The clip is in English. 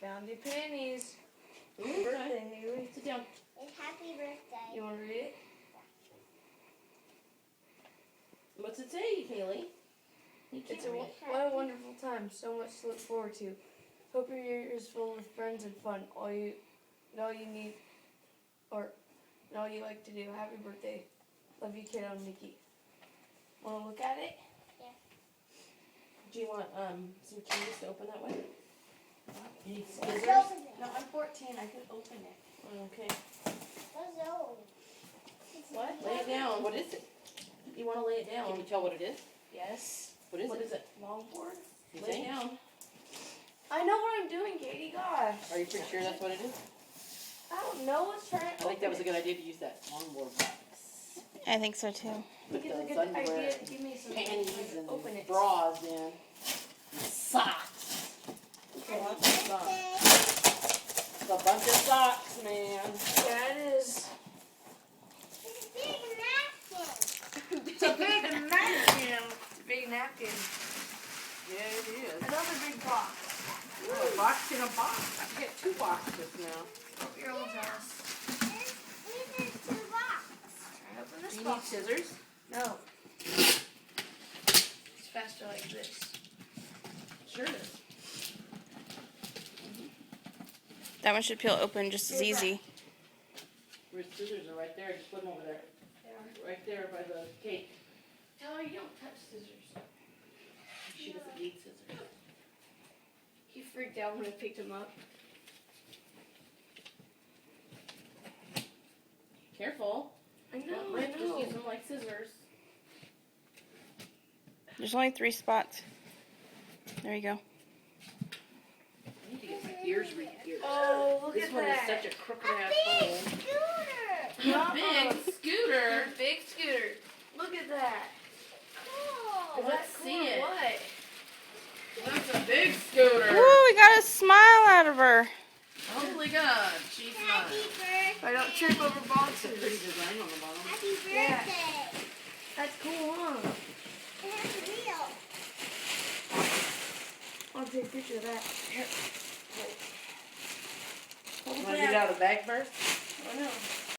found your panties. Birthday, Haley. Sit down. It's happy birthday. You want to read it? What's it say, Haley? You can't It's a read it. what a wonderful time. So much to look forward to. Hope your year is full of friends and fun. All you need, or all you like to do. Happy birthday. Love you, kiddo, Nikki. Want to look at it? Do you want some keys to open that way? You need Let's scissors? open it. No, I'm 14. I can open it. Okay. Let's open What? Lay it down. What is it? You want to lay it down? Can you tell what it is? Yes. What is it? Longboard. You lay it down. I know what I'm doing, Katie. Gosh. Are you pretty sure that's what it is? I don't know what's trying to I think that was a good idea to use that longboard box. I think so too. Put It's a those good underwear, idea. Give me some panties, and open it. bras in. And socks. Lots of socks. it. It's a bunch of socks, man. Yeah, it is. It's a big napkin. It's a big napkin. Yeah, it is. Another big box. Oh, a box in a box. You get 2 boxes now. Oh, your old house. These are 2 boxes. Try to open this Do you need box. scissors? No. It's faster like this. Sure it is. That one should peel open just as easy. Your scissors are right there. Just put them over there. Right there by the cake. Tell her you don't touch scissors. She doesn't need scissors. He freaked out when I picked him up. Careful. I know, Don't I rip, just know. use them like scissors. There's only 3 spots. There you go. I need to get my ears re-eared. Oh, look This at one that. is such a crooked A ass big hole. scooter. Uh-uh. Big scooter. Big scooter. Look at that. Cool. Is Let's that cool see or it. What? That's a big scooter. Woo, we got a smile out of her. Holy God, she's Happy mine. birthday. I don't trip over It's a boxes. pretty design on the bottom. Happy Yeah. birthday. That's cool, huh? It has a wheel. I'll take a picture of that. Here. Wait. Hold You it want to get it back. out of the bag first? Oh no.